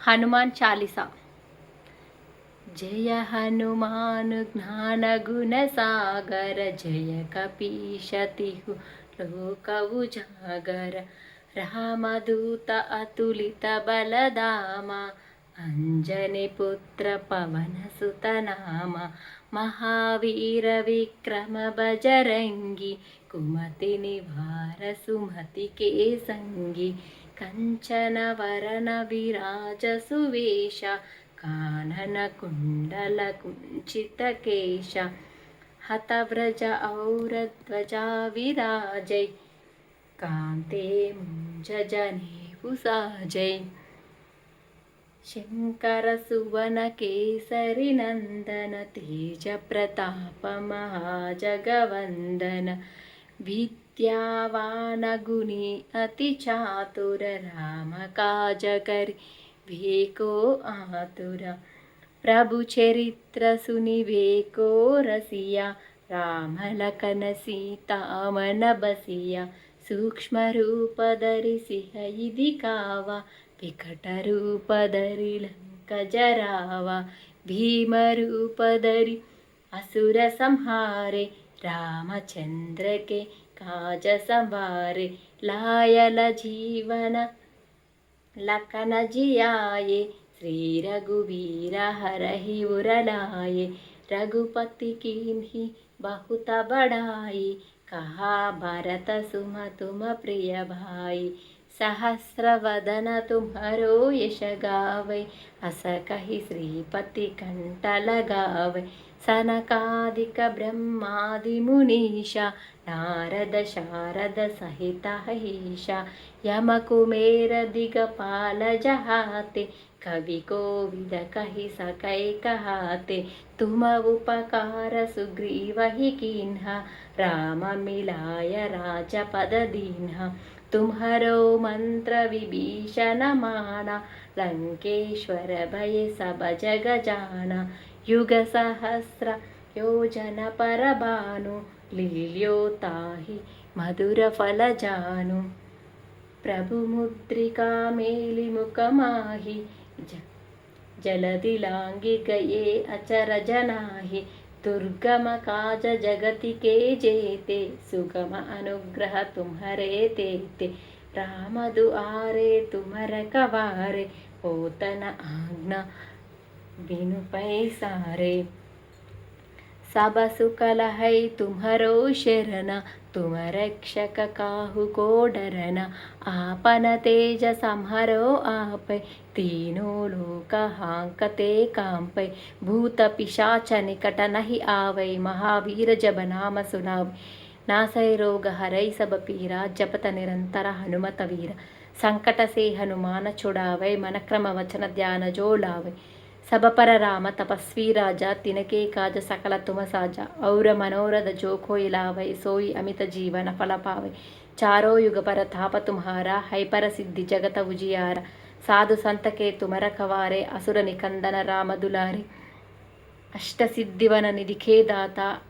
हनुमान चालीसा। जय हनुमान ज्ञान गुण सागर, जय कपीश तिहु लोक उजागर। रामदूत अतुलित बलधामा, अंजनी पुत्र पवन सुत नामा। महावीर विक्रम बजरंगी, कुमति निवार सुमति के संगी। कंचन वरन विराज सुवेश, कानन कुंडल कुंचित केश। हतव्रज और ध्वजा विराजै, कांते मुंज जनेऊ साजै। शंकर सुवन केसरी नंदन, तेज प्रताप महाजगवंदन। विद्यावान गुणी अति चातुर, राम काज करिबेको आतुर। प्रभु चरित्र सुनिबेको रसिया, राम लखन सीता मन बसिया। सूक्ष्म रूप धरि सिंह दिखावा, विकट रूप धरि लंक जरावा। भीम रूप धरि असुर संहारे, रामचंद्र के काज संवारे। लायल जीवन लखन जियाए, श्री रघुवीर हरहि उर लाए। रघुपति कीन्ही बहुत बड़ाई, कहा भरत सुम तुम प्रिय भाई। सहस्र वदन तुम्हरो यश गावै, अस कहि श्रीपति कंठ लगावै। सनकादिक ब्रह्मादि मुनीषा, नारद शारद सहित अहीशा। यम कुबेर दिगपाल जहाते, कवि कोविद कहि सकै कहाते। तुम उपकार सुग्रीवहि कीन्हा, राम मिलाय राजपद दीन्हा। तुम्हरो मंत्र विभीषण माना, लंकेश्वर भय सब जग जाना। युग सहस्र योजन पर भानु, लील्यो ताहि मधुर फल जानु। प्रभु मुद्रिका मेलि मुख माहि, जलधि लांघि गए अचरज नाही। दुर्गम काज जगति के जेते, सुगम अनुग्रह तुम्हरे तेते। राम दुआरे तुम रखवारे, होत न आज्ञा बिनु पैसारे। सब सुख लहै तुम्हरो शरण, तुम रक्षक काहू को डरना। आपन तेज सम्हरो आपै, तीनों लोक हांकते कांपै। भूत पिशाच निकट नहीं आवै, महावीर जब नाम सुनावै। नासै रोग हरै सब पीरा, जपत निरंतर हनुमत वीरा। संकट से हनुमान छुड़ावै, मन क्रम वचन ध्यान जो लावै। सब पर राम तपस्वी राजा, तिनके काज सकल तुम साजा। और मनोरथ जो कोई लावै, सोई अमित जीवन फल पावै। चारों युग परताप तुम्हारा, है पर सिद्धि जगत उजियारा। साधु संत के तुम रखवारे, असुर निकंदन राम दुलारे। अष्ट सिद्धिवन निधि के दाता,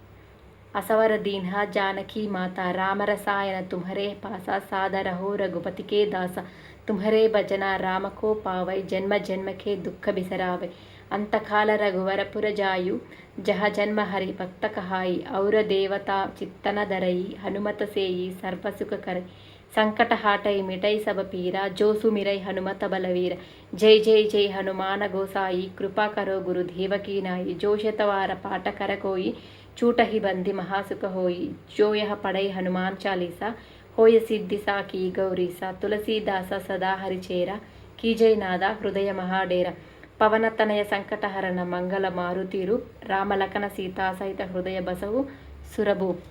असवर दीन्हा जानकी माता। राम रसायन तुम्हारे पासा, सादर हो रघुपति के दासा। तुम्हारे भजना राम को पावै, जन्म जन्म के दुख बिसरावै। अंतकाल रघुवर पुर जायु, जह जन्म हरि भक्त कहाई। और देवता चित्तन धरई, हनुमत सेई सर्व सुख करई। संकट हाटई मिटई सब पीरा, जो सुमिरै हनुमत बलवीर। जय जय जय हनुमान गोसाई, कृपा करो गुरुदेव की नाई। जो शतवार पाठ कर कोई, छूटहि बंदी महासुख होई। जो यह पढ़ई हनुमान चालीसा, होय सिद्धि साकी गौरीसा। तुलसीदास सदा हरिचेरा, कीजय नादा हृदय महाडेरा। पवन तनय संकटहरण मंगल मारुति रूप, राम लखन सीता सहित हृदय बसहु सुरभूप।